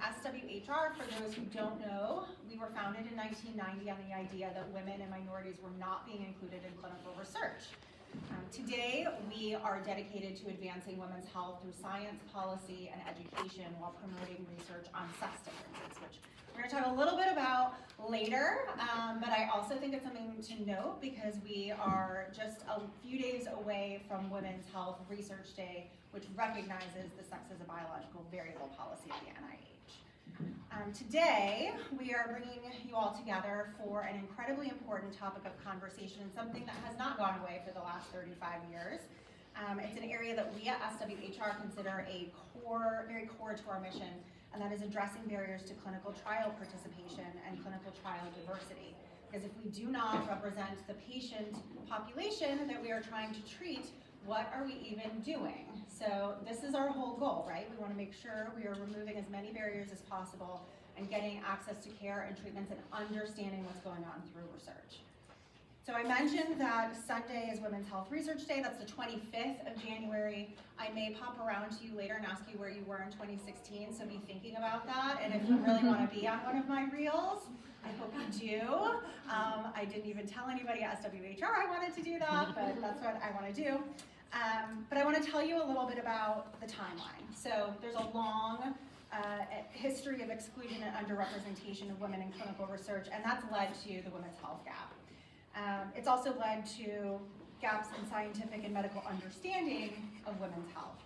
SWHR, for those who don't know, we were founded in 1990 on the idea that women and minorities were not being included in clinical research. Today, we are dedicated to advancing women's health through science, policy, and education while promoting research on sex differences, which we're going to talk a little bit about later, but I also think it's something to note because we are just a few days away from Women's Health Research Day, which recognizes the sex as a biological variable policy of the NIH. Today, we are bringing you all together for an incredibly important topic of conversation, something that has not gone away for the last 35 years. It's an area that we at SWHR consider very core to our mission, and that is addressing barriers to clinical trial participation and clinical trial diversity. Because if we do not represent the patient population that we are trying to treat, what are we even doing? So this is our whole goal, right? We want to make sure we are removing as many barriers as possible and getting access to care and treatments and understanding what's going on through research. So I mentioned that Sunday is Women's Health Research Day. That's the 25th of January. I may pop around to you later and ask you where you were in 2016, so be thinking about that. And if you really want to be on one of my reels, I hope you do. I didn't even tell anybody at SWHR I wanted to do that, but that's what I want to do. But I want to tell you a little bit about the timeline. So there's a long history of exclusion and underrepresentation of women in clinical research, and that's led to the women's health gap. It's also led to gaps in scientific and medical understanding of women's health.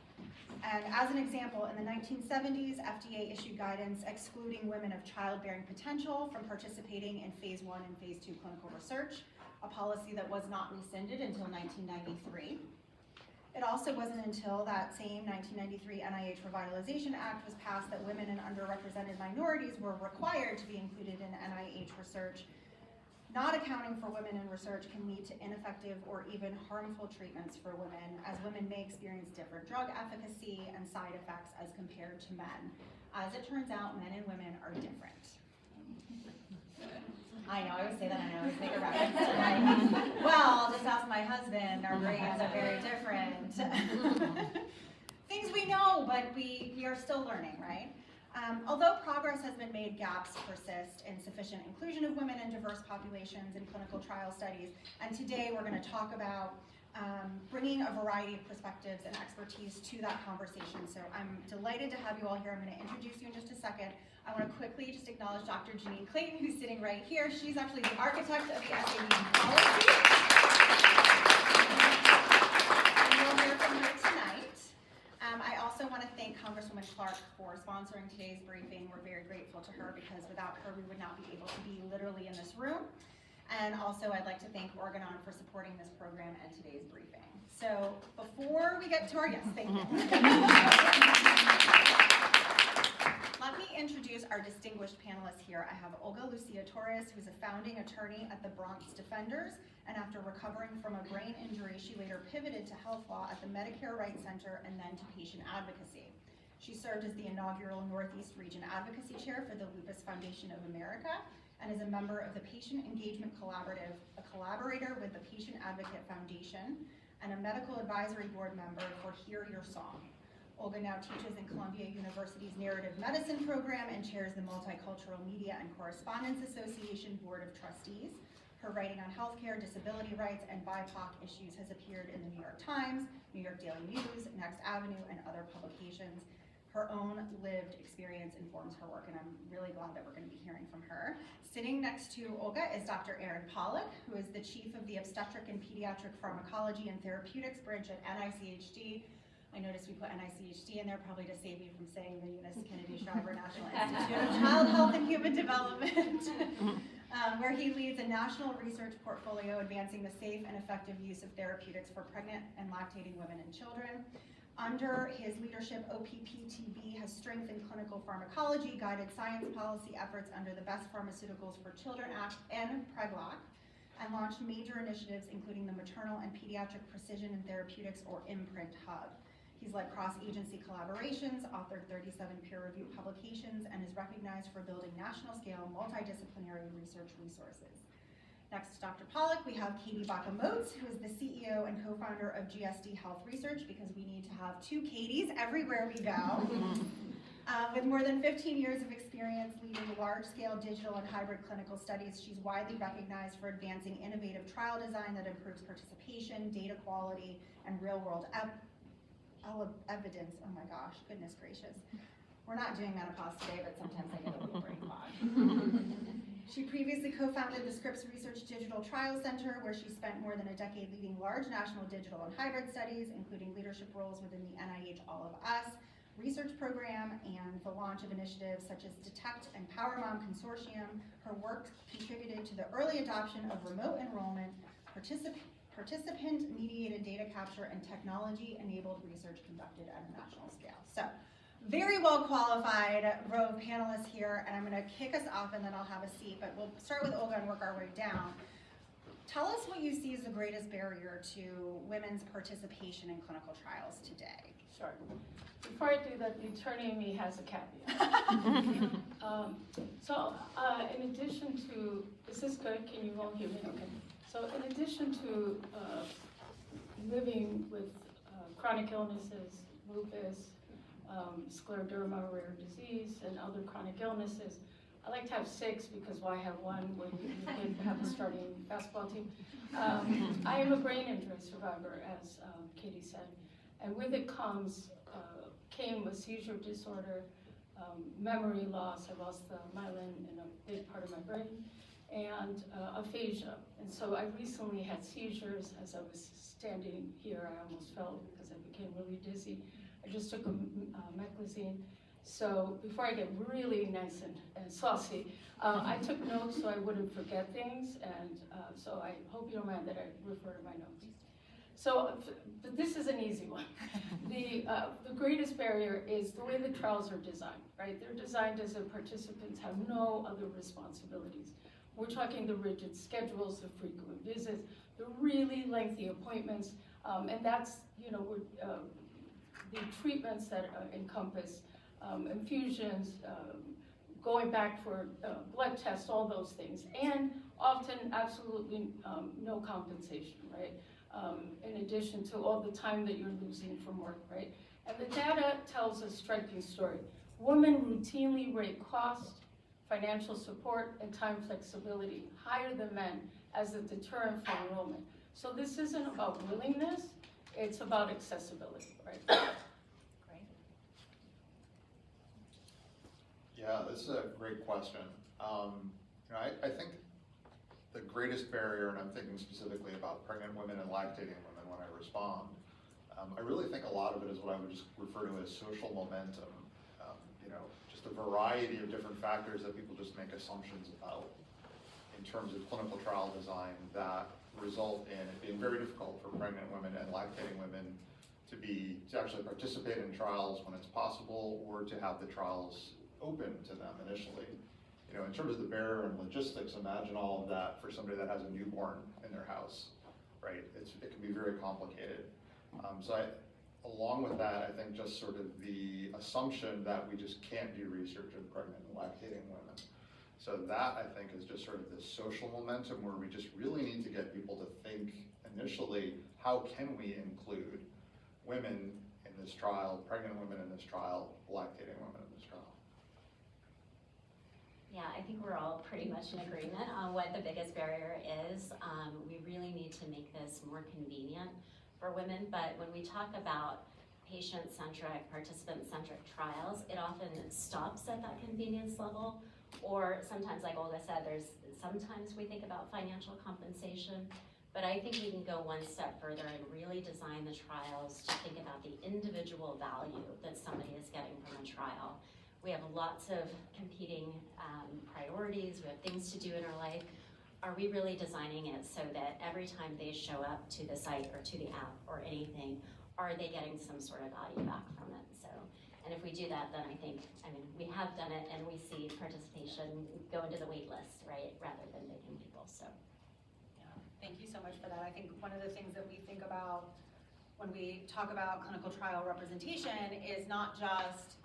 And as an example, in the 1970s, FDA issued guidance excluding women of childbearing potential from participating in phase 1 and phase 2 clinical research, a policy that was not rescinded until 1993. It also wasn't until that same 1993 NIH Revitalization Act was passed that women and underrepresented minorities were required to be included in NIH research. Not accounting for women in research can lead to ineffective or even harmful treatments for women, as women may experience different drug efficacy and side effects as compared to men. As it turns out, men and women are different. I know, I always say that and I always make a reference to like, well, just ask my husband, our brains are very different. Things we know, but we are still learning, right? Although progress has been made, gaps persist in sufficient inclusion of women and diverse populations in clinical trial studies. And today we're going to talk about bringing a variety of perspectives and expertise to that conversation. So I'm delighted to have you all here. I'm going to introduce you in just a second. I want to quickly just acknowledge Dr. Janine Clayton, who's sitting right here. She's actually the architect of the SAB policy. And you'll hear from her tonight. I also want to thank Congresswoman Clark for sponsoring today's briefing. We're very grateful to her because without her, we would not be able to be literally in this room. And also, I'd like to thank Organon for supporting this program and today's briefing. So before we get to our yes, thank you. Let me introduce our distinguished panelists here. I have Olga Lucia Torres, who's a founding attorney at the Bronx Defenders, and after recovering from a brain injury, she later pivoted to health law at the Medicare Rights Center and then to patient advocacy. She served as the inaugural Northeast Region Advocacy Chair for the Lupus Foundation of America and is a member of the Patient Engagement Collaborative, a collaborator with the Patient Advocate Foundation, and a medical advisory board member for Hear Your Song. Olga now teaches in Columbia University's Narrative Medicine program and chairs the Multicultural Media and Correspondence Association Board of Trustees. Her writing on healthcare, disability rights, and BIPOC issues has appeared in the New York Times, New York Daily News, Next Avenue, and other publications. Her own lived experience informs her work, and I'm really glad that we're going to be hearing from her. Sitting next to Olga is Dr. Erin Pollack, who is the chief of the Obstetric and Pediatric Pharmacology and Therapeutics branch at NICHD. I noticed we put NICHD in there probably to save you from saying the Eunice Kennedy Shriver National Institute of Child Health and Human Development, where he leads a national research portfolio advancing the safe and effective use of therapeutics for pregnant and lactating women and children. Under his leadership, OPPTB has strengthened clinical pharmacology, guided science policy efforts under the Best Pharmaceuticals for Children Act and PREGLAC, and launched major initiatives including the Maternal and Pediatric Precision and Therapeutics, or IMPRINT Hub. He's led cross-agency collaborations, authored 37 peer-reviewed publications, and is recognized for building national-scale multidisciplinary research resources. Next to Dr. Pollack, we have Katie Baca-Moats, who is the CEO and co-founder of GSD Health Research, because we need to have two Katies everywhere we go. With more than 15 years of experience leading large-scale digital and hybrid clinical studies, she's widely recognized for advancing innovative trial design that improves participation, data quality, and real-world evidence. Oh my gosh, goodness gracious. We're not doing menopause today, but sometimes I get a little brain fog. She previously co-founded the Scripps Research Digital Trial Center, where she spent more than a decade leading large national digital and hybrid studies, including leadership roles within the NIH All of Us research program and the launch of initiatives such as Detect and PowerMom Consortium. Her work contributed to the early adoption of remote enrollment, participant-mediated data capture, and technology-enabled research conducted at a national scale. So, very well qualified row of panelists here, and I'm going to kick us off and then I'll have a seat, but we'll start with Olga and work our way down. Tell us what you see as the greatest barrier to women's participation in clinical trials today. Sure. Before I do that, the attorney in me has a caveat. In addition to, is this good? Can you all hear me? Okay. So in addition to living with chronic illnesses, lupus, scleroderma, rare disease, and other chronic illnesses, I like to have 6 because why have one when you can have a starting basketball team? I am a brain injury survivor, as Katie said, and with it came a seizure disorder, memory loss. I lost the myelin in a big part of my brain, and aphasia. And so I recently had seizures. As I was standing here, I almost fell because I became really dizzy. I just took a meclizine. So before I get really nice and saucy, I took notes so I wouldn't forget things, and so I hope you don't mind that I refer to my notes. So, but this is an easy one. The greatest barrier is the way the trials are designed, right? They're designed as if participants have no other responsibilities. We're talking the rigid schedules, the frequent visits, the really lengthy appointments, and that's, the treatments that encompass infusions, going back for blood tests, all those things, and often absolutely no compensation, right? In addition to all the time that you're losing from work, right? And the data tells a striking story. Women routinely rate cost, financial support, and time flexibility higher than men as a deterrent for enrollment. So this isn't about willingness, it's about accessibility, right? Great. Yeah, this is a great question. I think the greatest barrier, and I'm thinking specifically about pregnant women and lactating women when I respond, I really think a lot of it is what I would just refer to as social momentum. Just a variety of different factors that people just make assumptions about in terms of clinical trial design that result in it being very difficult for pregnant women and lactating women to actually participate in trials when it's possible, or to have the trials open to them initially. In terms of the barrier and logistics, imagine all of that for somebody that has a newborn in their house, right? It can be very complicated. Along with that, I think just sort of the assumption that we just can't do research in pregnant and lactating women. So that, I think, is just sort of this social momentum where we just really need to get people to think initially, how can we include women in this trial, pregnant women in this trial, lactating women in this trial? Yeah, I think we're all pretty much in agreement on what the biggest barrier is. We really need to make this more convenient for women, but when we talk about patient-centric, participant-centric trials, it often stops at that convenience level, or sometimes, like Olga said, sometimes we think about financial compensation, but I think we can go one step further and really design the trials to think about the individual value that somebody is getting from a trial. We have lots of competing priorities, we have things to do in our life. Are we really designing it so that every time they show up to the site or to the app or anything, are they getting some sort of value back from it? So, and if we do that, then we have done it and we see participation go into the wait list, right, rather than making people, so. Yeah, thank you so much for that. I think one of the things that we think about when we talk about clinical trial representation is not just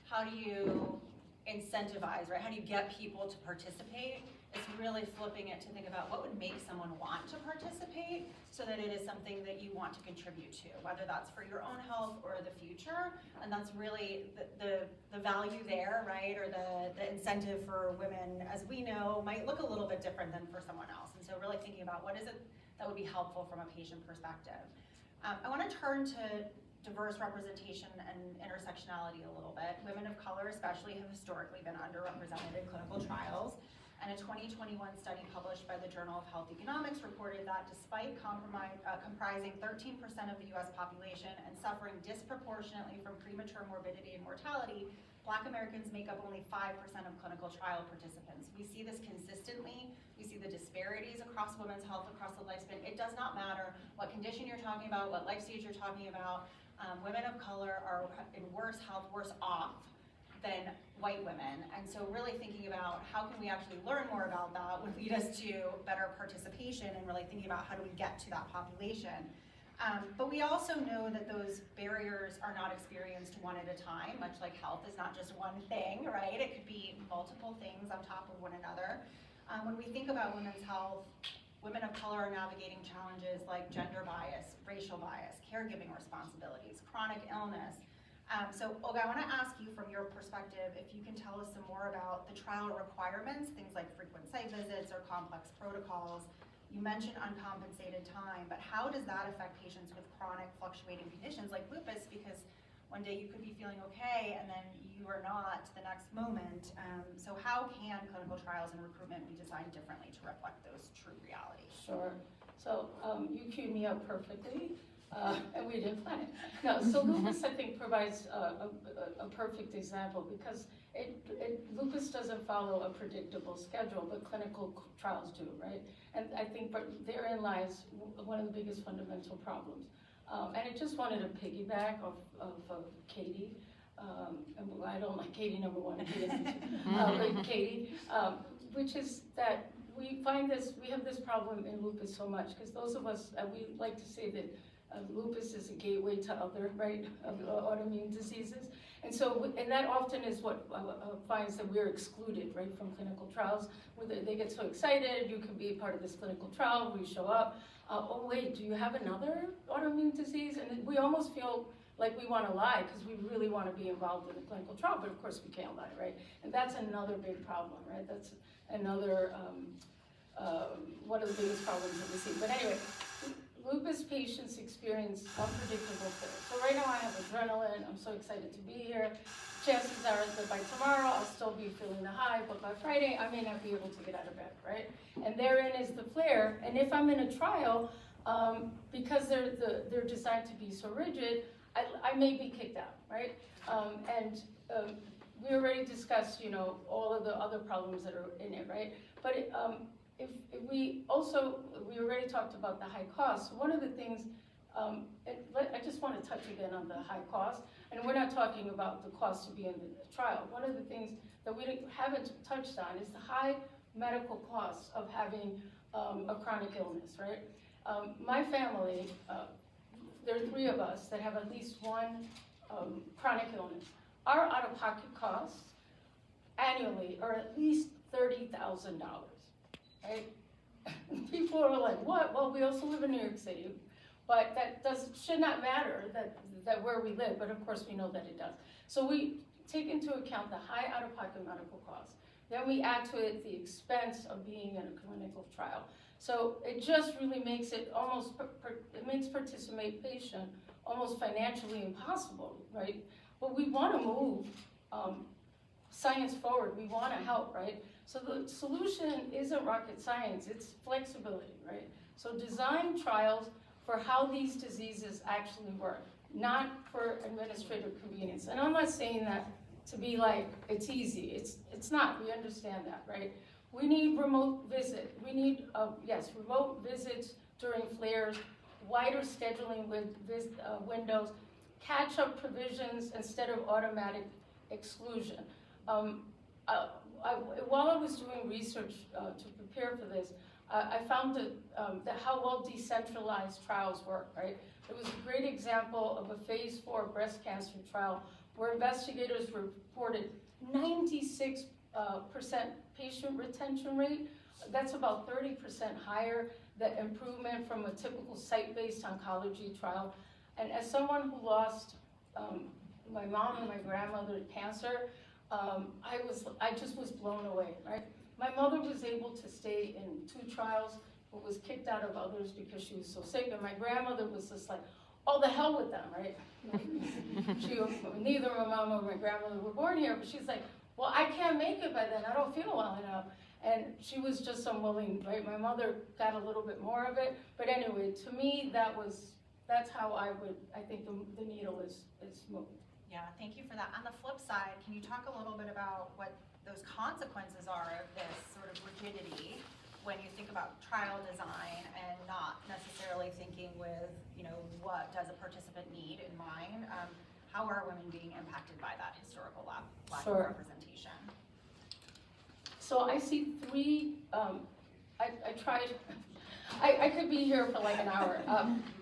how do you incentivize, right? How do you get people to participate? It's really flipping it to think about what would make someone want to participate so that it is something that you want to contribute to, whether that's for your own health or the future. And that's really the value there, right? Or the incentive for women, as we know, might look a little bit different than for someone else. And so really thinking about what is it that would be helpful from a patient perspective. I want to turn to diverse representation and intersectionality a little bit. Women of color especially have historically been underrepresented in clinical trials. And a 2021 study published by the Journal of Health Economics reported that despite comprising 13% of the US population and suffering disproportionately from premature morbidity and mortality, Black Americans make up only 5% of clinical trial participants. We see this consistently. We see the disparities across women's health, across the lifespan. It does not matter what condition you're talking about, what life stage you're talking about. Women of color are in worse health, worse off than white women. And so really thinking about how can we actually learn more about that would lead us to better participation and really thinking about how do we get to that population. But we also know that those barriers are not experienced one at a time, much like health is not just one thing, right? It could be multiple things on top of one another. When we think about women's health, women of color are navigating challenges like gender bias, racial bias, caregiving responsibilities, chronic illness. So Olga, I want to ask you from your perspective if you can tell us some more about the trial requirements, things like frequent site visits or complex protocols. You mentioned uncompensated time, but how does that affect patients with chronic fluctuating conditions like lupus? Because one day you could be feeling okay and then you are not the next moment. So how can clinical trials and recruitment be designed differently to reflect those true realities? Sure. So you queued me up perfectly. And we didn't plan it. No, so lupus, I think, provides a perfect example because lupus doesn't follow a predictable schedule, but clinical trials do, right? And I think therein lies one of the biggest fundamental problems. And I just wanted to piggyback of Katie. And I don't like Katie, number one, and Katie, like Katie, which is that we have this problem in lupus so much because those of us, we like to say that lupus is a gateway to other, right, autoimmune diseases. And so, and that often is what finds that we're excluded, right, from clinical trials, where they get so excited, you can be part of this clinical trial, we show up, oh wait, do you have another autoimmune disease? And we almost feel like we want to lie because we really want to be involved in the clinical trial, but of course we can't lie, right? And that's another big problem, right? That's another, one of the biggest problems that we see. But anyway, lupus patients experience unpredictable flares. So right now I have adrenaline, I'm so excited to be here. Chances are that by tomorrow I'll still be feeling the high, but by Friday I may not be able to get out of bed, right? And therein is the flare. And if I'm in a trial, because they're designed to be so rigid, I may be kicked out, right? We already discussed, you know, all of the other problems that are in it, right? But if we already talked about the high cost. One of the things, I just want to touch again on the high cost, and we're not talking about the cost to be in the trial. One of the things that we haven't touched on is the high medical costs of having a chronic illness, right? My family, there are 3 of us that have at least one chronic illness. Our out-of-pocket costs annually are at least $30,000. Right? People are like, what? Well, we also live in New York City, but that should not matter that where we live, but of course we know that it does. So we take into account the high out-of-pocket medical costs. Then we add to it the expense of being in a clinical trial. So it just really makes it it makes participation almost financially impossible, right? But we want to move science forward. We want to help, right? So the solution isn't rocket science, it's flexibility, right? So design trials for how these diseases actually work, not for administrative convenience. And I'm not saying that to be like, it's easy, it's not, we understand that, right? We need remote visit, we need, remote visits during flares, wider scheduling with windows, catch-up provisions instead of automatic exclusion. While I was doing research to prepare for this, I found that how well decentralized trials work, right? It was a great example of a phase 4 breast cancer trial where investigators reported 96% patient retention rate. That's about 30% higher the improvement from a typical site-based oncology trial. And as someone who lost my mom and my grandmother to cancer, I just was blown away, right? My mother was able to stay in 2 trials, but was kicked out of others because she was so sick. And my grandmother was just like, oh, the hell with them, right? Neither my mom or my grandmother were born here, but she's like, well, I can't make it by then. I don't feel well enough. And she was just unwilling, right? My mother got a little bit more of it. But anyway, to me, that's how I think the needle is moved. Yeah, thank you for that. On the flip side, can you talk a little bit about what those consequences are of this sort of rigidity when you think about trial design and not necessarily thinking with, what does a participant need in mind? How are women being impacted by that historical lack Sure. of representation? So I see 3, I tried, I could be here for like an hour,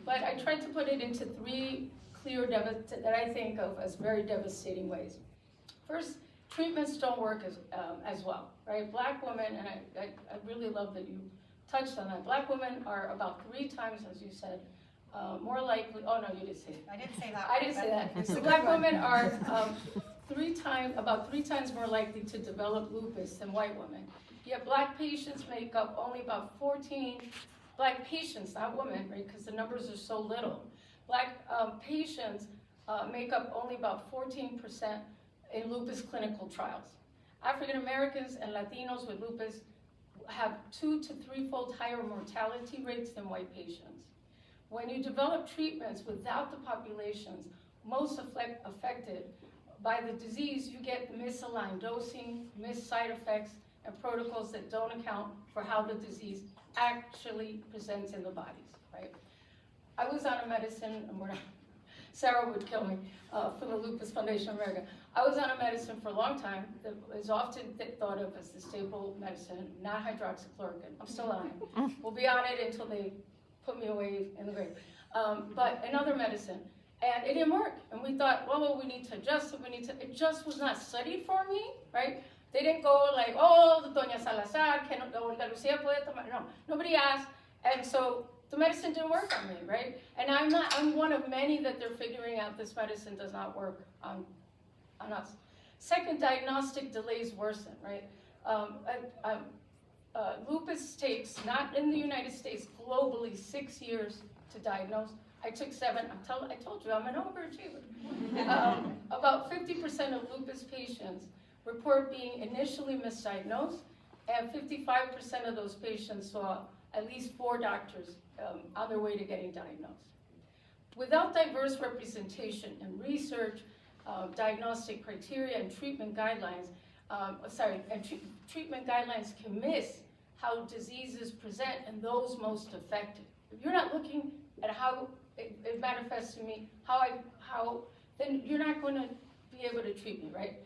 but I tried to put it into 3 clear that I think of as very devastating ways. First, treatments don't work as well, right? Black women, and I really love that you touched on that. Black women are about 3 times, as you said, more likely, oh no, you didn't say it. I didn't say that. I didn't say that. So black women are about 3 times more likely to develop lupus than white women. Yet black patients make up only about 14, black patients, not women, right, because the numbers are so little. Black patients make up only about 14% in lupus clinical trials. African Americans and Latinos with lupus have 2 to 3-fold higher mortality rates than white patients. When you develop treatments without the populations most affected by the disease, you get misaligned dosing, missed side effects, and protocols that don't account for how the disease actually presents in the bodies, right? I was on a medicine, and Sarah would kill me, for the Lupus Foundation of America. I was on a medicine for a long time that is often thought of as the staple medicine, not hydroxychloroquine. I'm still on it. We'll be on it until they put me away in the grave. But another medicine, and it didn't work. And we thought, well, we need to adjust it, it just was not studied for me, right? They didn't go like, oh, Doña Salazar, Olga Lucia puede tomar, no, nobody asked. And so the medicine didn't work on me, right? And I'm one of many that they're figuring out this medicine does not work on us. Second, diagnostic delays worsen, right? Lupus takes, not in the United States, globally 6 years to diagnose. I took 7, I told you, I'm an overachiever. About 50% of lupus patients report being initially misdiagnosed, and 55% of those patients saw at least 4 doctors on their way to getting diagnosed. Without diverse representation in research, diagnostic criteria, and treatment guidelines, treatment guidelines can miss how diseases present in those most affected. If you're not looking at how it manifests in me, then you're not going to be able to treat me, right?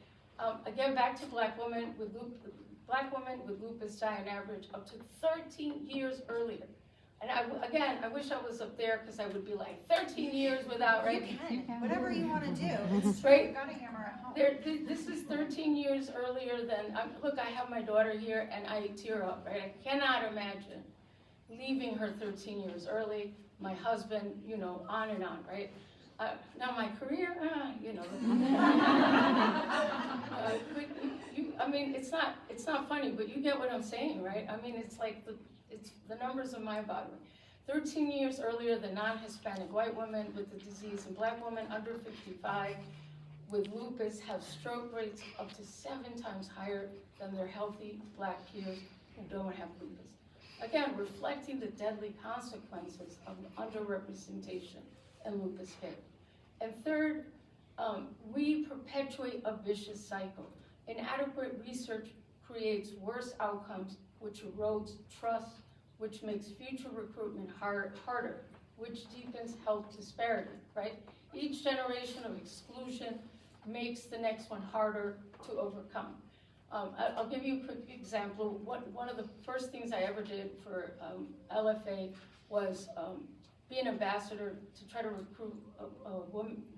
Again, back to black women with lupus die on average up to 13 years earlier. And I wish I was up there because I would be like 13 years without, right? You can, whatever you want to do. Right. You've got a hammer at home. This is 13 years earlier than, look, I have my daughter here and I tear up, right? I cannot imagine leaving her 13 years early, my husband, on and on, right? Now my career, I mean, it's not funny, but you get what I'm saying, right? I mean, it's like the numbers are mind-boggling. 13 years earlier than non-Hispanic white women with the disease, and black women under 55 with lupus have stroke rates up to 7 times higher than their healthy black peers who don't have lupus. Again, reflecting the deadly consequences of underrepresentation in lupus care. And third, we perpetuate a vicious cycle. Inadequate research creates worse outcomes, which erodes trust, which makes future recruitment harder, which deepens health disparity, right? Each generation of exclusion makes the next one harder to overcome. I'll give you a quick example. One of the first things I ever did for LFA was be an ambassador to try to recruit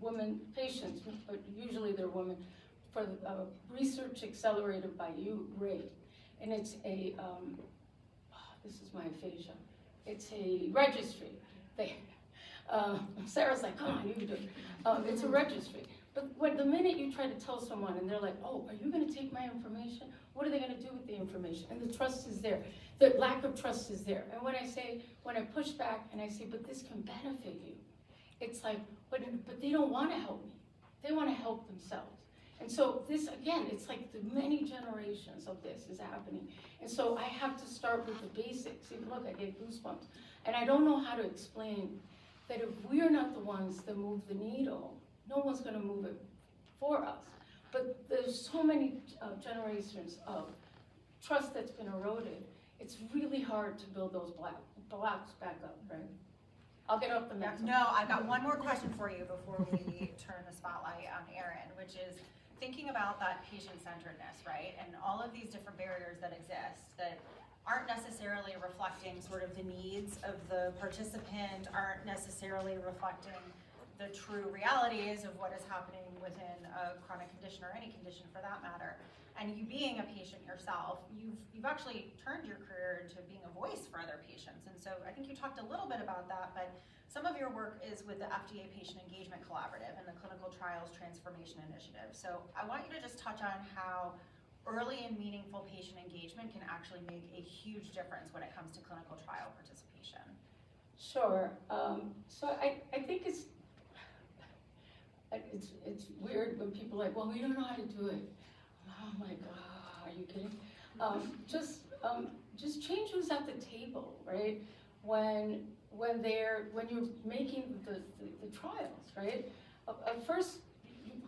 women patients, but usually they're women, for Research Accelerated by You, RAID. And it's a, this is my aphasia, it's a registry. Sarah's like, come on, you can do it. It's a registry. But when the minute you try to tell someone and they're like, oh, are you gonna take my information? What are they gonna do with the information? And the trust is there. The lack of trust is there. And when I push back and I say, but this can benefit you, it's like, but they don't wanna help me. They wanna help themselves. And so this, again, it's like the many generations of this is happening. And so I have to start with the basics. See, look, I get goosebumps. And I don't know how to explain that if we're not the ones that move the needle, no one's gonna move it for us. But there's so many generations of trust that's been eroded. It's really hard to build those blocks back up, right? I'll get off the next one. No, I've got one more question for you before we turn the spotlight on Erin, which is thinking about that patient-centeredness, right? And all of these different barriers that exist that aren't necessarily reflecting sort of the needs of the participant, aren't necessarily reflecting the true realities of what is happening within a chronic condition or any condition for that matter. And you being a patient yourself, you've actually turned your career into being a voice for other patients. And so I think you talked a little bit about that, but some of your work is with the FDA Patient Engagement Collaborative and the Clinical Trials Transformation Initiative. So I want you to just touch on how early and meaningful patient engagement can actually make a huge difference when it comes to clinical trial participation. Sure. So I think it's weird when people are like, well, we don't know how to do it. Oh my God, are you kidding? Just change who's at the table, right? When you're making the trials, right? First,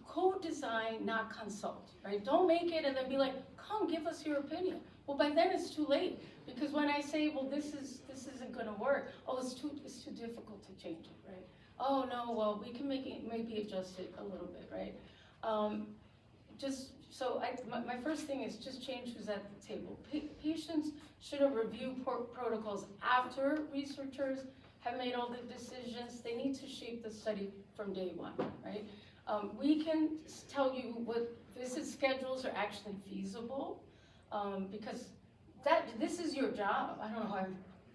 co-design, not consult, right? Don't make it and then be like, come, give us your opinion. Well, by then it's too late, because when I say, well, this isn't gonna work, oh, it's too difficult to change it, right? Oh no, well, we can make it, maybe adjust it a little bit, right? My first thing is just change who's at the table. Patients shouldn't review protocols after researchers have made all the decisions. They need to shape the study from day one, right? We can tell you what visit schedules are actually feasible, because this is your job. I don't know why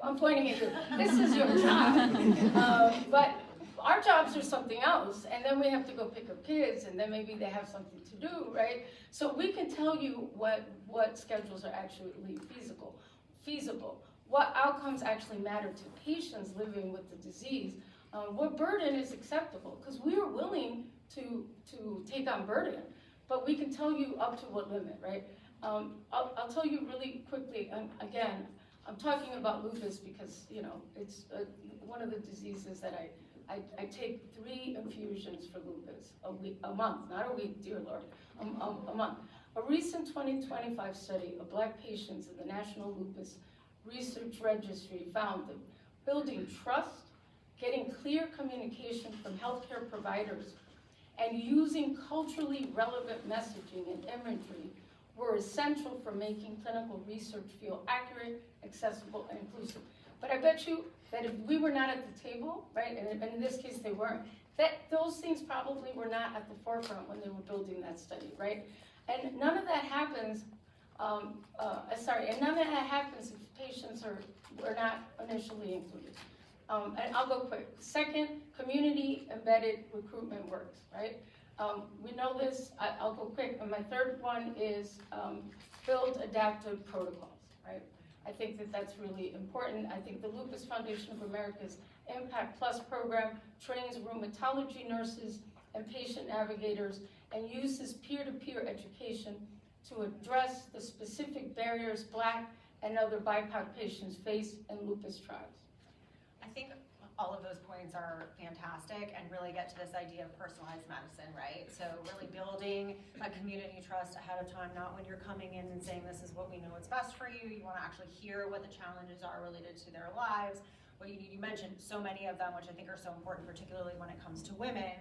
I'm pointing at you. This is your job. But our jobs are something else, and then we have to go pick up kids, and then maybe they have something to do, right? So we can tell you what schedules are actually feasible, what outcomes actually matter to patients living with the disease, what burden is acceptable, because we are willing to take on burden, but we can tell you up to what limit, right? I'll tell you really quickly, again, I'm talking about lupus because, it's one of the diseases that I take 3 infusions for lupus a month, not a week, dear Lord, a month. A recent 2025 study of Black patients in the National Lupus Research Registry found that building trust, getting clear communication from healthcare providers, and using culturally relevant messaging and imagery were essential for making clinical research feel accurate, accessible, and inclusive. But I bet you that if we were not at the table, right, and in this case they weren't, that those things probably were not at the forefront when they were building that study, right? And none of that happens, and none of that happens if patients were not initially included. And I'll go quick. Second, community-embedded recruitment works, right? We know this, I'll go quick. And my third one is build adaptive protocols, right? I think that's really important. I think the Lupus Foundation of America's Impact Plus program trains rheumatology nurses and patient navigators and uses peer-to-peer education to address the specific barriers Black and other BIPOC patients face in lupus trials. I think all of those points are fantastic and really get to this idea of personalized medicine, right? So really building a community trust ahead of time, not when you're coming in and saying this is what we know what's best for you. You want to actually hear what the challenges are related to their lives. What you mentioned so many of them, which I think are so important, particularly when it comes to women.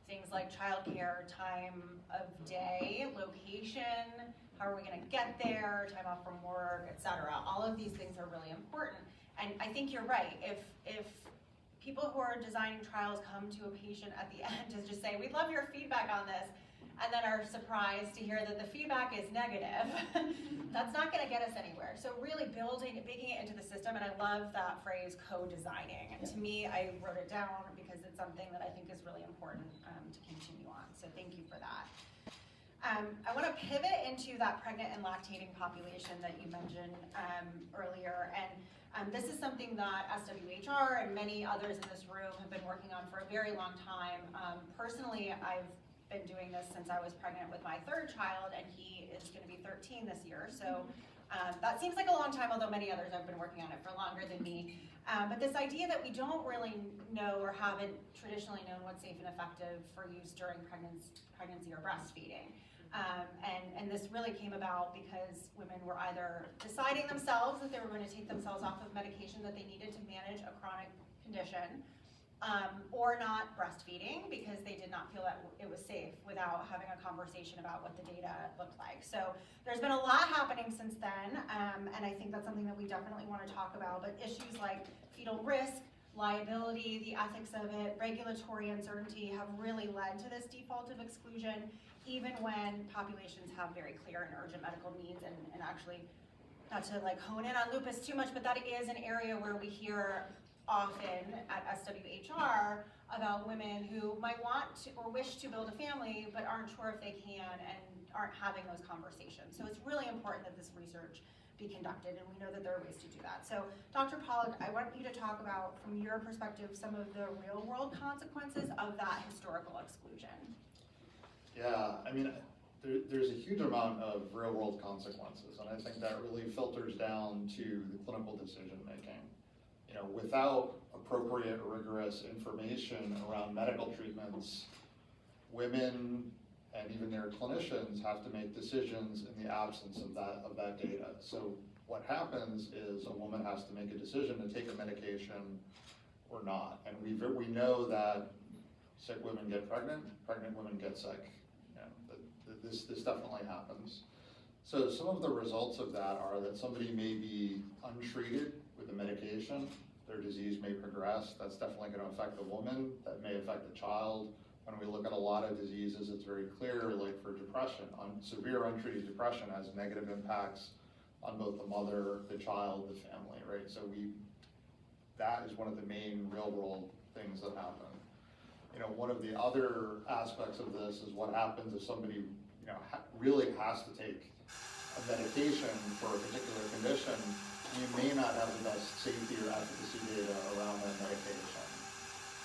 Things like childcare, time of day, location, how are we going to get there, time off from work, etc. All of these things are really important. And I think you're right. If people who are designing trials come to a patient at the end to just say, we'd love your feedback on this, and then are surprised to hear that the feedback is negative, that's not gonna get us anywhere. So really baking it into the system, and I love that phrase, co-designing. And to me, I wrote it down because it's something that I think is really important to continue on. So thank you for that. I want to pivot into that pregnant and lactating population that you mentioned earlier, and this is something that SWHR and many others in this room have been working on for a very long time. Personally, I've been doing this since I was pregnant with my third child, and he is going to be 13 this year, so that seems like a long time, although many others have been working on it for longer than me. But this idea that we don't really know or haven't traditionally known what's safe and effective for use during pregnancy or breastfeeding. And this really came about because women were either deciding themselves that they were going to take themselves off of medication that they needed to manage a chronic condition, or not breastfeeding because they did not feel that it was safe without having a conversation about what the data looked like. So there's been a lot happening since then, and I think that's something that we definitely want to talk about, but issues like fetal risk, liability, the ethics of it, regulatory uncertainty have really led to this default of exclusion, even when populations have very clear and urgent medical needs. And actually, not to like hone in on lupus too much, but that is an area where we hear often at SWHR about women who might want to or wish to build a family but aren't sure if they can and aren't having those conversations. So it's really important that this research be conducted, and we know that there are ways to do that. So Dr. Pollack, I want you to talk about, from your perspective, some of the real world consequences of that historical exclusion. Yeah, I mean, there's a huge amount of real world consequences, and I think that really filters down to the clinical decision making. You know, without appropriate, rigorous information around medical treatments, women and even their clinicians have to make decisions in the absence of that data. So what happens is a woman has to make a decision to take a medication or not. And we know that sick women get pregnant, pregnant women get sick. You know, this definitely happens. So some of the results of that are that somebody may be untreated with the medication, their disease may progress. That's definitely going to affect the woman, that may affect the child. When we look at a lot of diseases, it's very clear, like for depression, severe untreated depression has negative impacts on both the mother, the child, the family, right? So that is one of the main real world things that happen. You know, one of the other aspects of this is what happens if somebody, you know, really has to take a medication for a particular condition. You may not have the best safety or efficacy data around that medication.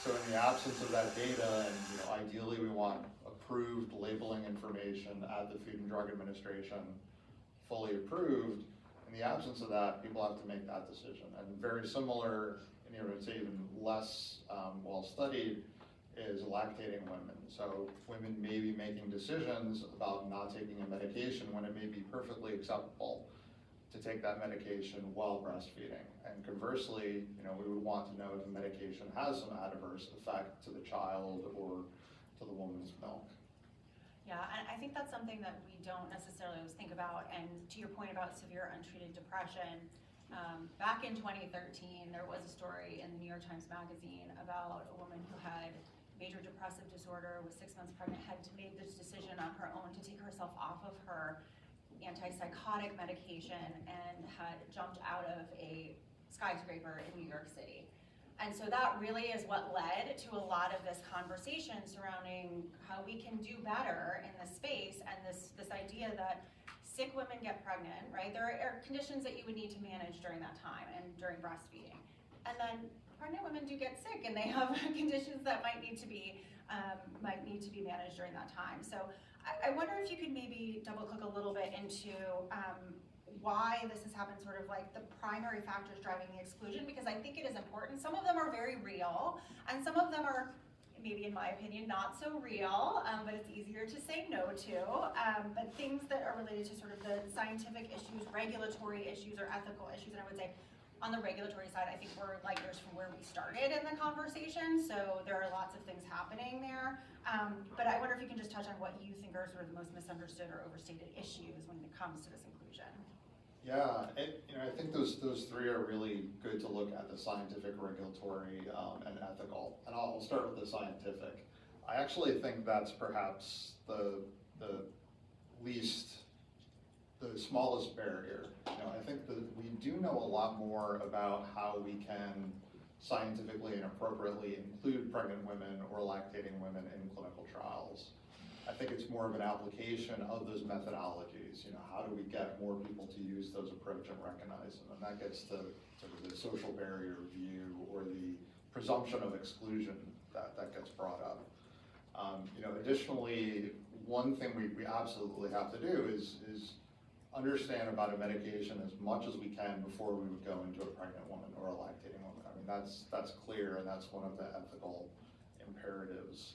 So in the absence of that data, and you know, ideally we want approved labeling information at the Food and Drug Administration, fully approved. In the absence of that, people have to make that decision. And very similar, and you know, I'd say even less well studied, is lactating women. So women may be making decisions about not taking a medication when it may be perfectly acceptable to take that medication while breastfeeding. And conversely, you know, we would want to know if the medication has some adverse effect to the child or to the woman's milk. Yeah, and I think that's something that we don't necessarily always think about. And to your point about severe untreated depression, back in 2013, there was a story in the New York Times Magazine about a woman who had major depressive disorder, was 6 months pregnant, had made this decision on her own to take herself off of her antipsychotic medication and had jumped out of a skyscraper in New York City. And so that really is what led to a lot of this conversation surrounding how we can do better in this space, and this idea that sick women get pregnant, right? There are conditions that you would need to manage during that time and during breastfeeding. And then pregnant women do get sick, and they have conditions that might need to be managed during that time. So I wonder if you could maybe double click a little bit into why this has happened, sort of like the primary factors driving the exclusion, because I think it is important. Some of them are very real, and some of them are, maybe in my opinion, not so real, but it's easier to say no to. But things that are related to sort of the scientific issues, regulatory issues, or ethical issues, and I would say on the regulatory side, I think we're light years from where we started in the conversation, so there are lots of things happening there. But I wonder if you can just touch on what you think are sort of the most misunderstood or overstated issues when it comes to this inclusion. Yeah, I think those three are really good to look at: the scientific, regulatory, and ethical. And I'll start with the scientific. I actually think that's perhaps the the smallest barrier. I think that we do know a lot more about how we can scientifically and appropriately include pregnant women or lactating women in clinical trials. I think it's more of an application of those methodologies. How do we get more people to use those approach and recognize them? And that gets to sort of the social barrier view or the presumption of exclusion that gets brought up. Additionally, one thing we absolutely have to do is understand about a medication as much as we can before we would go into a pregnant woman or a lactating woman. I mean, that's clear, and that's one of the ethical imperatives.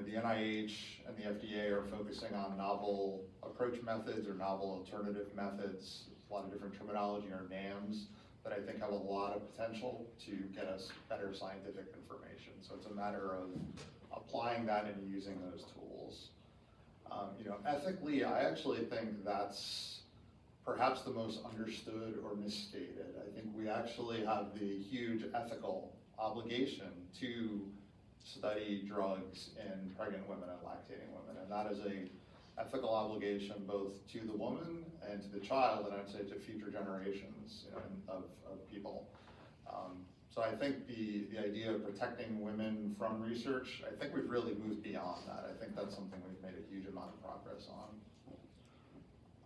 The NIH and the FDA are focusing on novel approach methods or novel alternative methods. There's a lot of different terminology or NAMs that I think have a lot of potential to get us better scientific information. So it's a matter of applying that and using those tools. Ethically, I actually think that's perhaps the most understood or misstated. I think we actually have the huge ethical obligation to study drugs in pregnant women and lactating women, and that is a ethical obligation both to the woman and to the child, and I'd say to future generations of people. So I think the idea of protecting women from research, I think we've really moved beyond that. I think that's something we've made a huge amount of progress on.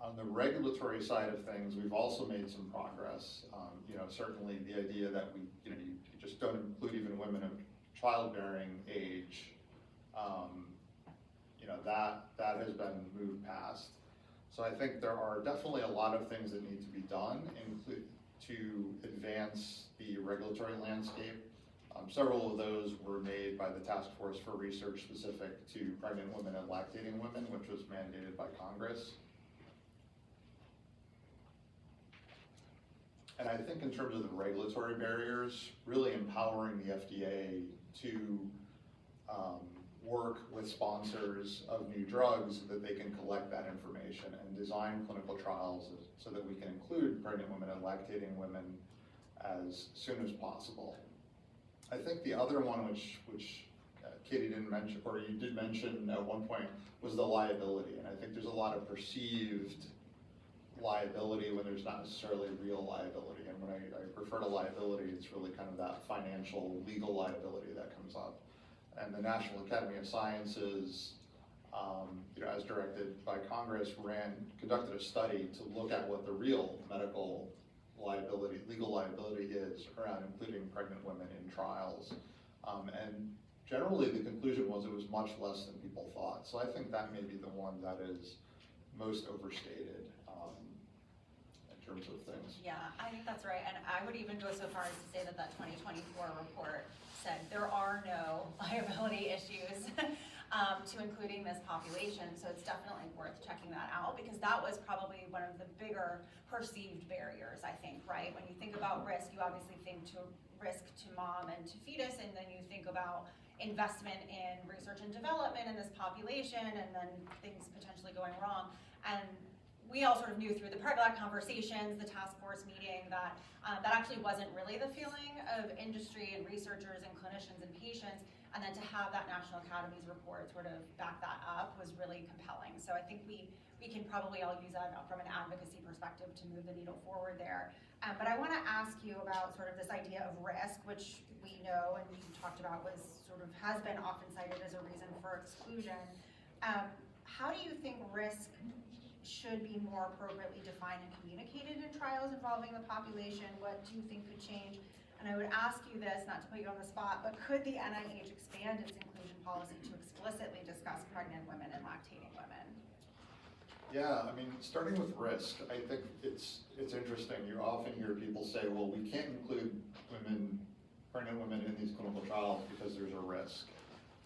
On the regulatory side of things, we've also made some progress. Certainly the idea that you just don't include even women of childbearing age, that has been moved past. So I think there are definitely a lot of things that need to be done to advance the regulatory landscape. Several of those were made by the Task Force for Research specific to pregnant women and lactating women, which was mandated by Congress. And I think in terms of the regulatory barriers, really empowering the FDA to work with sponsors of new drugs so that they can collect that information and design clinical trials so that we can include pregnant women and lactating women as soon as possible. I think the other one, which Katie didn't mention, or you did mention at one point, was the liability. And I think there's a lot of perceived liability when there's not necessarily real liability. And when I refer to liability, it's really kind of that financial, legal liability that comes up. And the National Academy of Sciences, as directed by Congress, conducted a study to look at what the real medical liability, legal liability is around including pregnant women in trials. And generally the conclusion was it was much less than people thought. So I think that may be the one that is most overstated in terms of things. Yeah, I think that's right. And I would even go so far as to say that 2024 report said there are no liability issues to including this population. So it's definitely worth checking that out, because that was probably one of the bigger perceived barriers, I think, right? When you think about risk, you obviously think to risk to mom and to fetus, and then you think about investment in research and development in this population, and then things potentially going wrong. And we all sort of knew through the Prep-Lab conversations, the task force meeting, that that actually wasn't really the feeling of industry and researchers and clinicians and patients, and then to have that National Academy's report sort of back that up was really compelling. So I think we can probably all use that from an advocacy perspective to move the needle forward there. But I want to ask you about sort of this idea of risk, which we know and we talked about has been often cited as a reason for exclusion. How do you think risk should be more appropriately defined and communicated in trials involving the population? What do you think could change? And I would ask you this, not to put you on the spot, but could the NIH expand its inclusion policy to explicitly discuss pregnant women and lactating women? Yeah, I mean, starting with risk, I think it's interesting. You often hear people say, well, we can't include pregnant women in these clinical trials because there's a risk.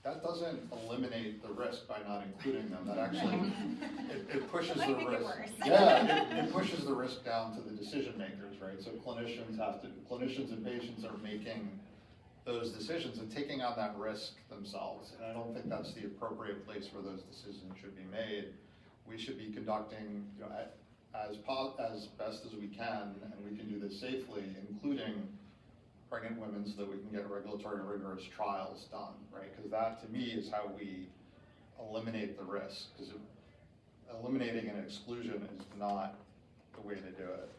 That doesn't eliminate the risk by not including them. That actually, it pushes the risk. It pushes the risk down to the decision makers, right? So clinicians and patients are making those decisions and taking on that risk themselves. And I don't think that's the appropriate place where those decisions should be made. We should be conducting, as best as we can, and we can do this safely, including pregnant women, so that we can get regulatory rigorous trials done, right? Because that, to me, is how we eliminate the risk, because eliminating an exclusion is not the way to do it.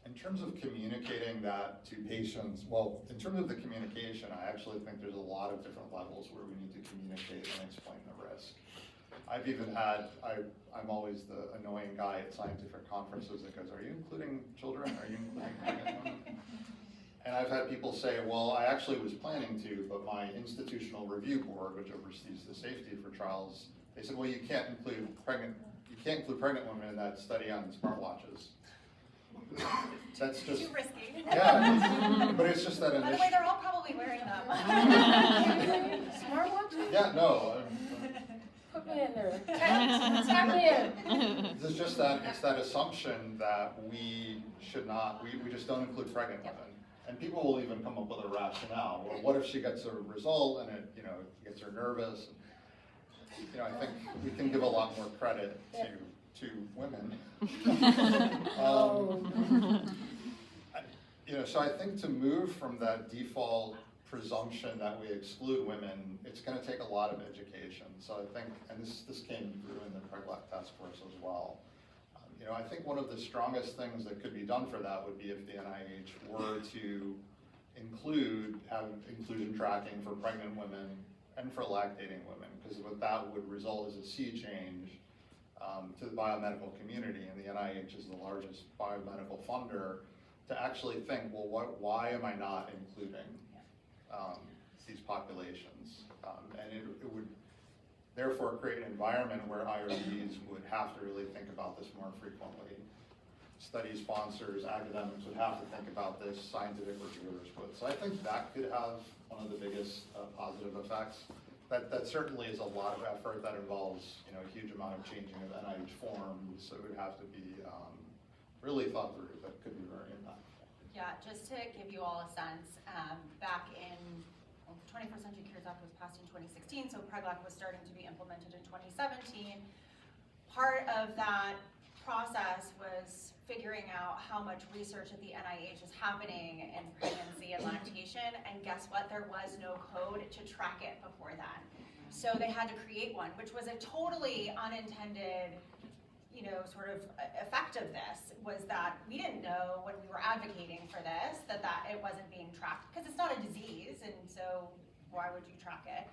In terms of communicating that to patients, well, in terms of the communication, I actually think there's a lot of different levels where we need to communicate and explain the risk. I've even had, I'm always the annoying guy at scientific conferences that goes, are you including children? Are you including pregnant women? And I've had people say, well, I actually was planning to, but my institutional review board, which oversees the safety for trials, they said, well, you can't include pregnant women in that study on smartwatches. That's just Too risky. yeah, but it's just that By the way, initial. they're all probably wearing them. Smartwatches? Yeah, no. Put me in there. Tap me in. It's just that it's that assumption that we should not. We just don't include pregnant women, and people will even come up with a rationale. Well, what if she gets a result and it gets her nervous? I think we can give a lot more credit to women. So I think to move from that default presumption that we exclude women, it's going to take a lot of education. So I think, and this came through in the PregLac task force as well. I think one of the strongest things that could be done for that would be if the NIH were to have inclusion tracking for pregnant women and for lactating women, because what that would result is a sea change to the biomedical community, and the NIH is the largest biomedical funder, to actually think, well, why am I not including these populations? And it would therefore create an environment where IRBs would have to really think about this more frequently. Study sponsors, academics would have to think about this, scientific reviewers would. So I think that could have one of the biggest positive effects. That certainly is a lot of effort that involves a huge amount of changing of NIH forms, so it would have to be really thought through, but could be very impactful. Yeah, just to give you all a sense, back in the 21st Century Cures Act was passed in 2016, so PregLac was starting to be implemented in 2017. Part of that process was figuring out how much research at the NIH is happening in pregnancy and lactation, and guess what? There was no code to track it before then. So they had to create one, which was a totally unintended sort of effect of this, was that we didn't know when we were advocating for this that it wasn't being tracked, because it's not a disease, and so why would you track it?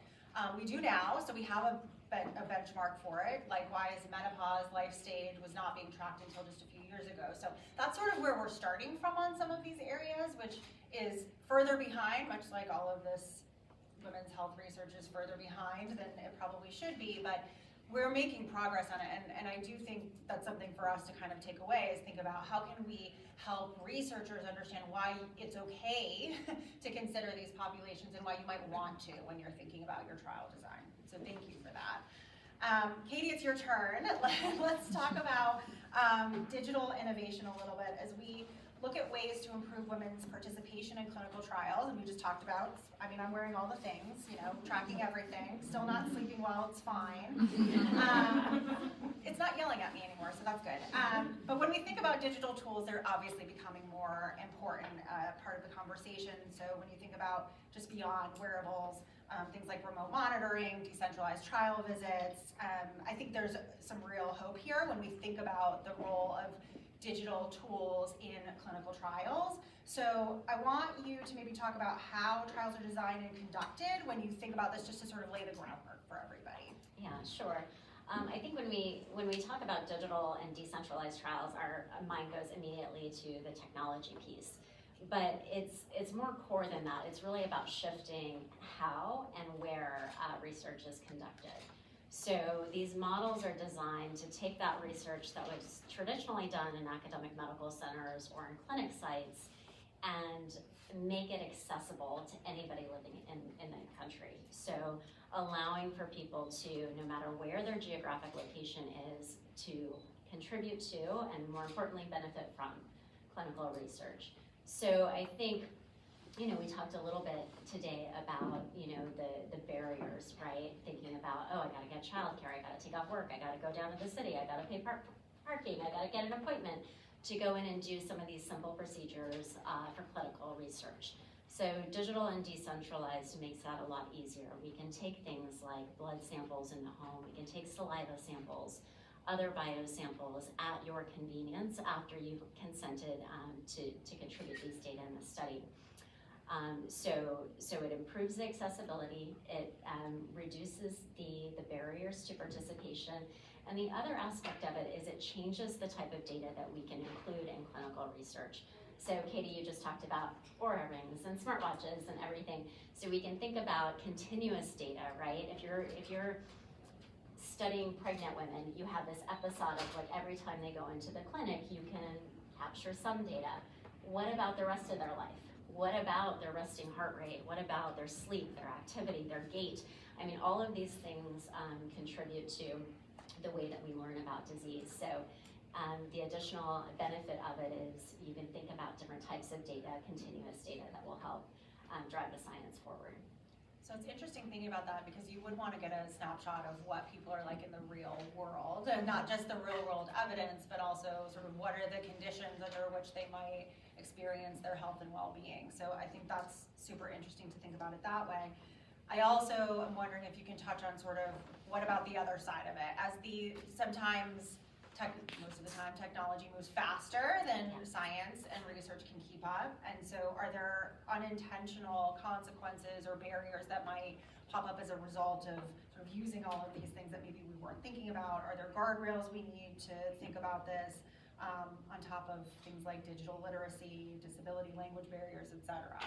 We do now, so we have a benchmark for it. Likewise, menopause, life stage was not being tracked until just a few years ago. So that's sort of where we're starting from on some of these areas, which is further behind, much like all of this women's health research is further behind than it probably should be, but we're making progress on it, and I do think that's something for us to kind of take away, is think about how can we help researchers understand why it's okay to consider these populations and why you might want to when you're thinking about your trial design. So thank you for that. Katie, it's your turn. Let's talk about digital innovation a little bit as we look at ways to improve women's participation in clinical trials, and we just talked about, I'm wearing all the things, tracking everything, still not sleeping well, it's fine. It's not yelling at me anymore, so that's good. But when we think about digital tools, they're obviously becoming more important part of the conversation. So when you think about just beyond wearables, things like remote monitoring, decentralized trial visits, I think there's some real hope here when we think about the role of digital tools in clinical trials. So I want you to maybe talk about how trials are designed and conducted when you think about this, just to sort of lay the groundwork for everybody. Yeah, sure. I think when we talk about digital and decentralized trials, our mind goes immediately to the technology piece. But it's more core than that. It's really about shifting how and where research is conducted. So these models are designed to take that research that was traditionally done in academic medical centers or in clinic sites and make it accessible to anybody living in the country. So allowing for people to, no matter where their geographic location is, to contribute to and more importantly benefit from clinical research. So I think, we talked a little bit today about, the barriers, right? Thinking about, I gotta get childcare, I gotta take off work, I gotta go down to the city, I gotta pay parking, I gotta get an appointment to go in and do some of these simple procedures for clinical research. So digital and decentralized makes that a lot easier. We can take things like blood samples in the home, we can take saliva samples, other biosamples at your convenience after you've consented to contribute these data in the study. So it improves the accessibility, it reduces the barriers to participation, and the other aspect of it is it changes the type of data that we can include in clinical research. So Katie, you just talked about Oura rings and smartwatches and everything. So we can think about continuous data, right? If you're studying pregnant women, you have this episodic, like every time they go into the clinic, you can capture some data. What about the rest of their life? What about their resting heart rate? What about their sleep, their activity, their gait? I mean, all of these things contribute to the way that we learn about disease. So the additional benefit of it is you can think about different types of data, continuous data that will help drive the science forward. So it's interesting thinking about that because you would want to get a snapshot of what people are like in the real world, and not just the real world evidence, but also sort of what are the conditions under which they might experience their health and well-being. So I think that's super interesting to think about it that way. I also am wondering if you can touch on sort of what about the other side of it, as sometimes most of the time technology moves faster than science and research can keep up, and so are there unintentional consequences or barriers that might pop up as a result of sort of using all of these things that maybe we weren't thinking about? Are there guardrails we need to think about this on top of things like digital literacy, disability language barriers, et cetera?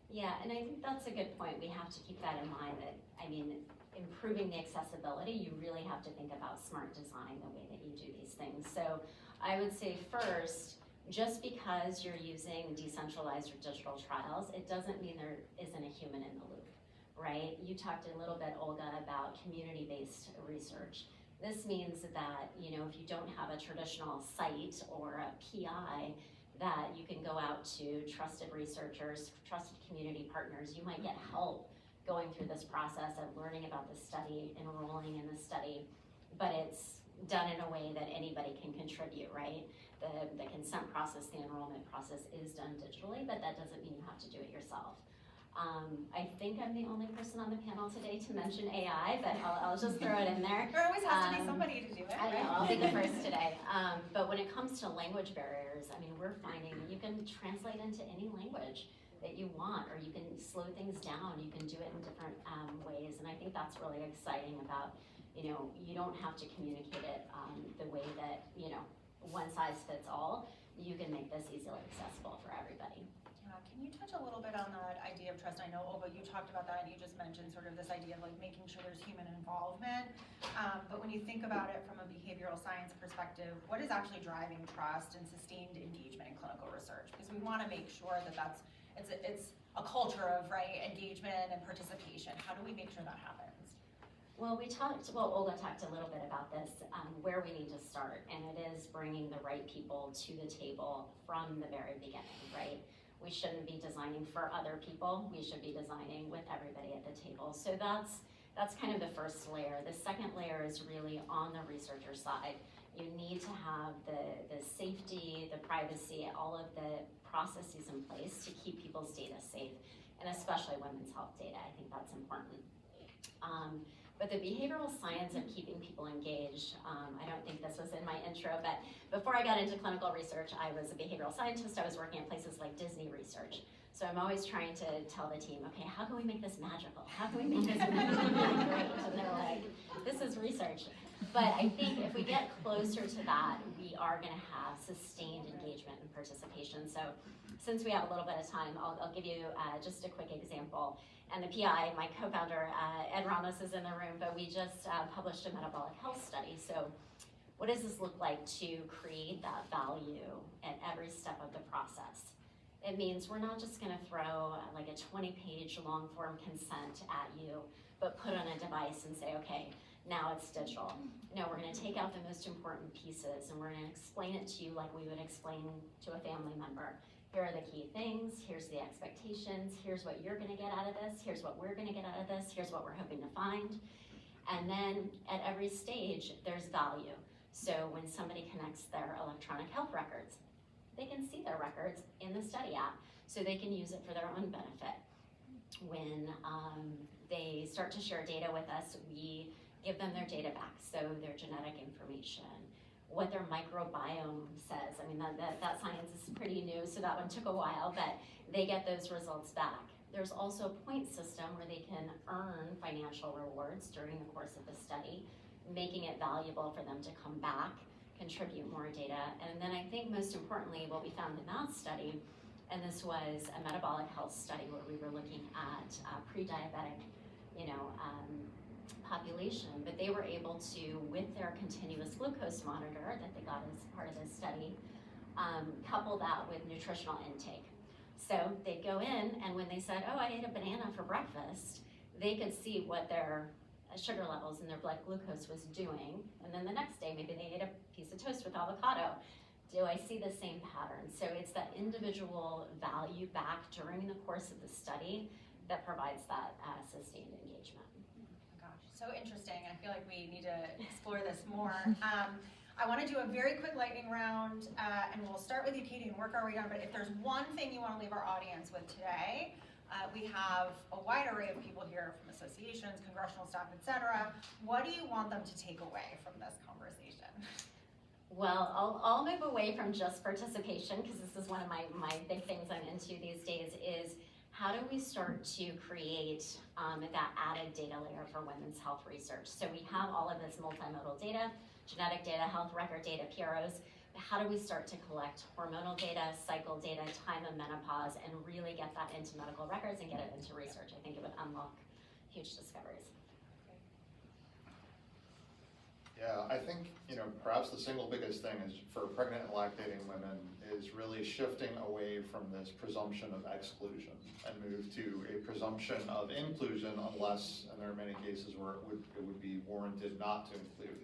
Yeah, and I think that's a good point. We have to keep that in mind that, I mean, improving the accessibility, you really have to think about smart design the way that you do these things. So I would say first, just because you're using decentralized or digital trials, it doesn't mean there isn't a human in the loop, right? You talked a little bit, Olga, about community-based research. This means that, you know, if you don't have a traditional site or a PI, that you can go out to trusted researchers, trusted community partners. You might get help going through this process of learning about the study, enrolling in the study, but it's done in a way that anybody can contribute, right? The consent process, the enrollment process is done digitally, but that doesn't mean you have to do it yourself. I think I'm the only person on the panel today to mention AI, but I'll just throw it in there. There always has to be somebody to do it, I right? know, I'll be the first today. But when it comes to language barriers, I mean, we're finding you can translate into any language that you want, or you can slow things down, you can do it in different ways, and I think that's really exciting about, you know, you don't have to communicate it the way that, you know, one size fits all. You can make this easily accessible for everybody. Yeah, can you touch a little bit on that idea of trust? I know, Olga, you talked about that, and you just mentioned sort of this idea of like making sure there's human involvement, but when you think about it from a behavioral science perspective, what is actually driving trust and sustained engagement in clinical research? Because we want to make sure that it's a culture of, right, engagement and participation. How do we make sure that happens? Well, Olga talked a little bit about this, where we need to start, and it is bringing the right people to the table from the very beginning, right? We shouldn't be designing for other people, we should be designing with everybody at the table. So that's kind of the first layer. The second layer is really on the researcher side. You need to have the safety, the privacy, all of the processes in place to keep people's data safe, and especially women's health data. I think that's important. But the behavioral science of keeping people engaged, I don't think this was in my intro, but before I got into clinical research, I was a behavioral scientist. I was working at places like Disney Research. So I'm always trying to tell the team, okay, how can we make this magical? How can we make this really great? And they're like, this is research. But I think if we get closer to that, we are gonna have sustained engagement and participation. So since we have a little bit of time, I'll give you just a quick example. And the PI, my co-founder, Ed Ramos, is in the room, but we just published a metabolic health study. So what does this look like to create that value at every step of the process? It means we're not just gonna throw like a 20-page long form consent at you, but put on a device and say, okay, now it's digital. No, we're gonna take out the most important pieces and we're gonna explain it to you like we would explain to a family member. Here are the key things, here's the expectations, here's what you're gonna get out of this, here's what we're gonna get out of this, here's what we're hoping to find. And then at every stage, there's value. So when somebody connects their electronic health records, they can see their records in the study app, so they can use it for their own benefit. When they start to share data with us, we give them their data back, so their genetic information, what their microbiome says. I mean, that science is pretty new, so that one took a while, but they get those results back. There's also a point system where they can earn financial rewards during the course of the study, making it valuable for them to come back, contribute more data. And then I think most importantly, what we found in that study, and this was a metabolic health study where we were looking at pre-diabetic, population, but they were able to, with their continuous glucose monitor that they got as part of this study, couple that with nutritional intake. So they'd go in, and when they said, oh, I ate a banana for breakfast, they could see what their sugar levels and their blood glucose was doing. And then the next day, maybe they ate a piece of toast with avocado. Do I see the same pattern? So it's that individual value back during the course of the study that provides that sustained engagement. Gosh, so interesting. I feel like we need to explore this more. I want to do a very quick lightning round, and we'll start with you, Katie, and work our way down. But if there's one thing you want to leave our audience with today, we have a wide array of people here from associations, congressional staff, etc. What do you want them to take away from this conversation? Well, I'll move away from just participation, because this is one of my big things I'm into these days, is how do we start to create that added data layer for women's health research? So we have all of this multimodal data, genetic data, health record data, PROs. But how do we start to collect hormonal data, cycle data, time of menopause, and really get that into medical records and get it into research? I think it would unlock huge discoveries. Yeah, I think, perhaps the single biggest thing is for pregnant and lactating women is really shifting away from this presumption of exclusion and move to a presumption of inclusion unless, and there are many cases where it would be warranted not to include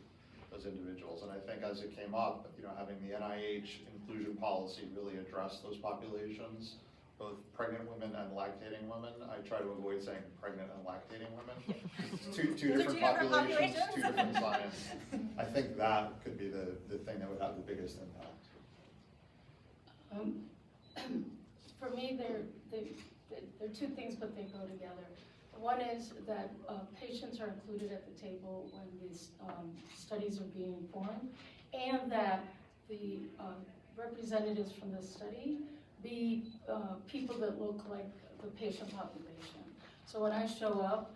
those individuals. And I think as it came up, having the NIH inclusion policy really address those populations, both pregnant women and lactating women. I try to avoid saying pregnant and lactating women. Two different populations, two different science. I think that could be the thing that would have the biggest impact. For me, they're two things, but they go together. One is that patients are included at the table when these studies are being formed, and that the representatives from the study be people that look like the patient population. So when I show up,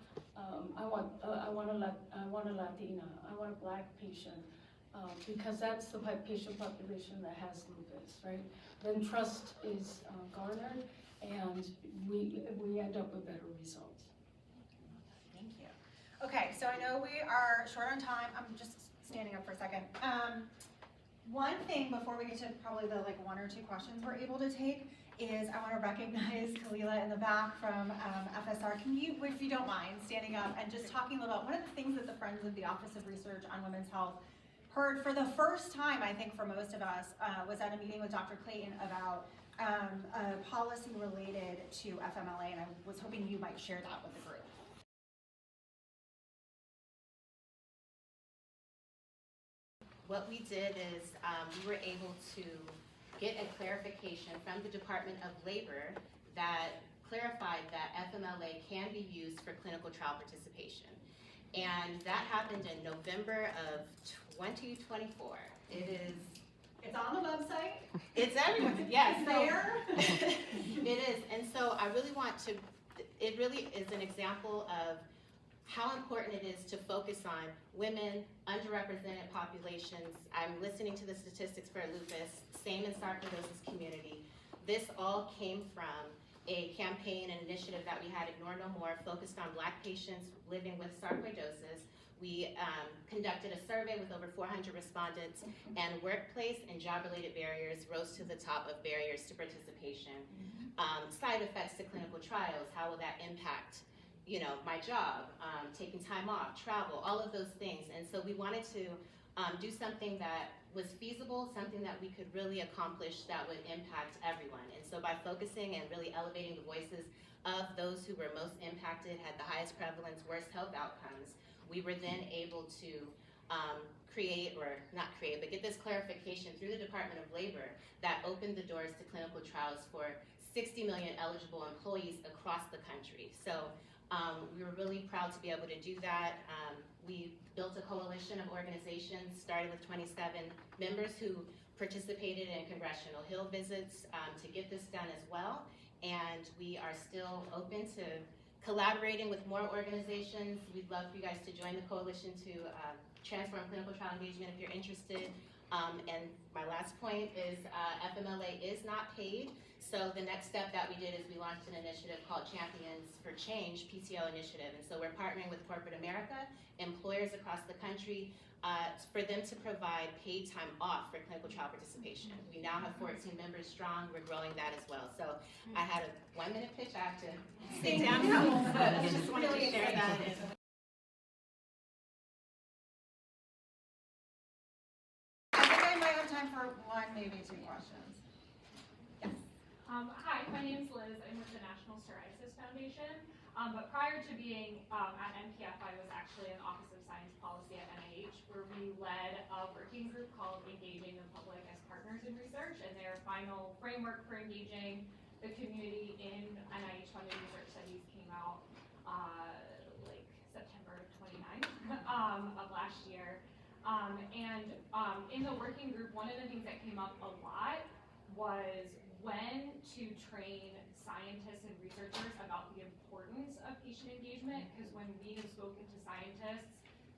I want a Latina, I want a Black patient, because that's the patient population that has lupus, right? Then trust is garnered, and we end up with better results. Thank you. Okay, so I know we are short on time. I'm just standing up for a second. One thing before we get to probably the one or two questions we're able to take is I want to recognize Kalila in the back from FSR. Can you, if you don't mind, standing up and just talking a little about one of the things that the Friends of the Office of Research on Women's Health heard for the first time, I think for most of us, was at a meeting with Dr. Clayton about a policy related to FMLA, and I was hoping you might share that with the group. What we did is we were able to get a clarification from the Department of Labor that clarified that FMLA can be used for clinical trial participation. And that happened in November of 2024. It's on the website. It's everywhere, yes. It's there. It is, and so I really want to, it really is an example of how important it is to focus on women, underrepresented populations. I'm listening to the statistics for lupus, same in sarcoidosis community. This all came from a campaign and initiative that we had, Ignore No More, focused on Black patients living with sarcoidosis. We conducted a survey with over 400 respondents, and workplace and job-related barriers rose to the top of barriers to participation. Side effects to clinical trials, how will that impact my job, taking time off, travel, all of those things. And so we wanted to do something that was feasible, something that we could really accomplish that would impact everyone. And so by focusing and really elevating the voices of those who were most impacted, had the highest prevalence, worst health outcomes, we were then able to get this clarification through the Department of Labor that opened the doors to clinical trials for 60 million eligible employees across the country. So we were really proud to be able to do that. We built a coalition of organizations, started with 27 members who participated in Congressional Hill visits to get this done as well. And we are still open to collaborating with more organizations. We'd love for you guys to join the coalition to transform clinical trial engagement if you're interested. And my last point is FMLA is not paid. So the next step that we did is we launched an initiative called Champions for Change, PTO initiative. And so we're partnering with corporate America, employers across the country, for them to provide paid time off for clinical trial participation. We now have 14 members strong. We're growing that as well. So I had a 1-minute pitch. I have to sit down now, but I just wanted to share that. I think I might have time for one, maybe 2 questions. Yes. Hi, my name's Liz. I'm with the National Psoriasis Foundation. But prior to being at NPF, I was actually in the Office of Science Policy at NIH, where we led a working group called Engaging the Public as Partners in Research, and their final framework for engaging the community in NIH-funded research studies came out like September 29th of last year. In the working group, one of the things that came up a lot was when to train scientists and researchers about the importance of patient engagement, because when we have spoken to scientists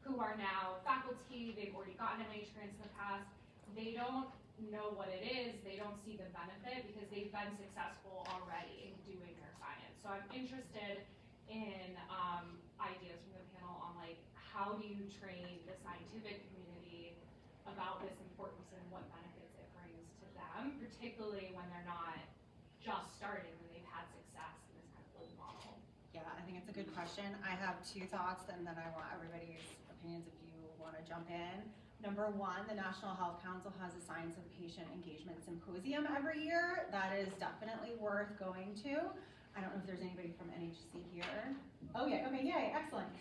who are now faculty, they've already gotten NIH grants in the past, they don't know what it is, they don't see the benefit because they've been successful already in doing their science. So I'm interested in ideas from the panel on like, how do you train the scientific community about this importance and what benefits it brings to them, particularly when they're not just starting, when they've had success in this kind of old model? Yeah, I think it's a good question. I have 2 thoughts, and then I want everybody's opinions if you want to jump in. Number 1, the National Health Council has a Science of Patient Engagement Symposium every year. That is definitely worth going to. I don't know if there's anybody from NHC here. Oh yeah, okay, yay, excellent.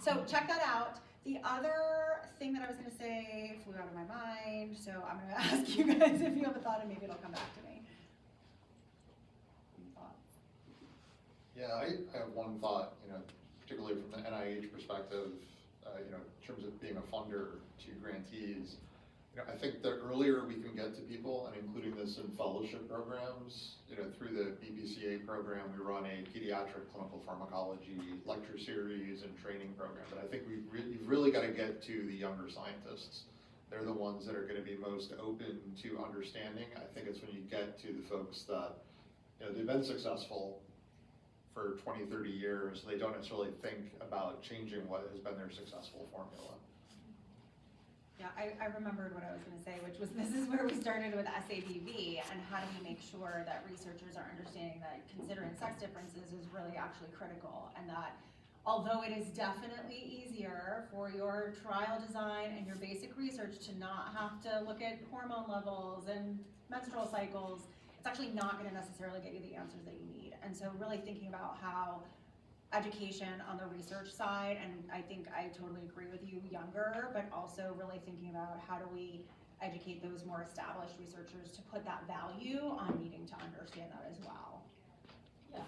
So check that out. The other thing that I was going to say flew out of my mind, so I'm going to ask you guys if you have a thought, and maybe it'll come back to me. Any thoughts? Yeah, I have one thought, particularly from the NIH perspective, in terms of being a funder to grantees. I think the earlier we can get to people, and including this in fellowship programs, through the BPCA program, we run a pediatric clinical pharmacology lecture series and training program. But I think you've really got to get to the younger scientists. They're the ones that are going to be most open to understanding. I think it's when you get to the folks that, they've been successful for 20, 30 years, they don't necessarily think about changing what has been their successful formula. Yeah, I remembered what I was going to say, which was this is where we started with SABV, and how do we make sure that researchers are understanding that considering sex differences is really actually critical, and that although it is definitely easier for your trial design and your basic research to not have to look at hormone levels and menstrual cycles, it's actually not going to necessarily get you the answers that you need. And so really thinking about how education on the research side, and I think I totally agree with you, younger, but also really thinking about how do we educate those more established researchers to put that value on needing to understand that as well. Yeah,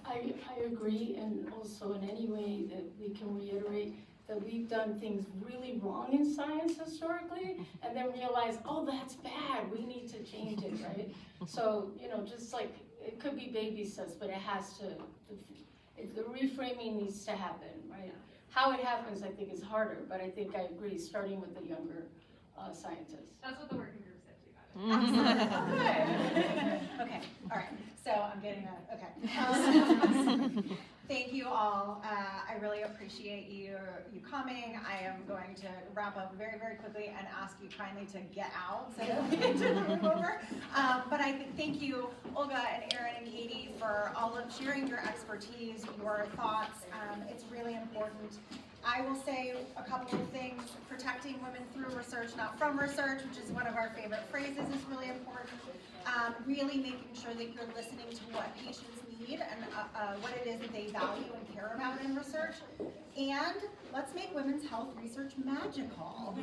I agree, and also in any way that we can reiterate that we've done things really wrong in science historically, and then realize, oh, that's bad, we need to change it, right? So, just like, it could be baby steps, but it has to, the reframing needs to happen, right? How it happens, I think, is harder, but I think I agree, starting with the younger scientists. That's what the working group said too, Okay, all right, so I'm getting that, okay. Thank you all. I really appreciate you coming. I am going to wrap up very, very quickly and ask you kindly to get out so that we can turn the room over. But I thank you, Olga and Aaron and Katie, for all of sharing your expertise, your thoughts. It's really important. I will say a couple of things. Protecting women through research, not from research, which is one of our favorite phrases, is really important. Really making sure that you're listening to what patients need and what it is that they value and care about in research. And let's make women's health research magical.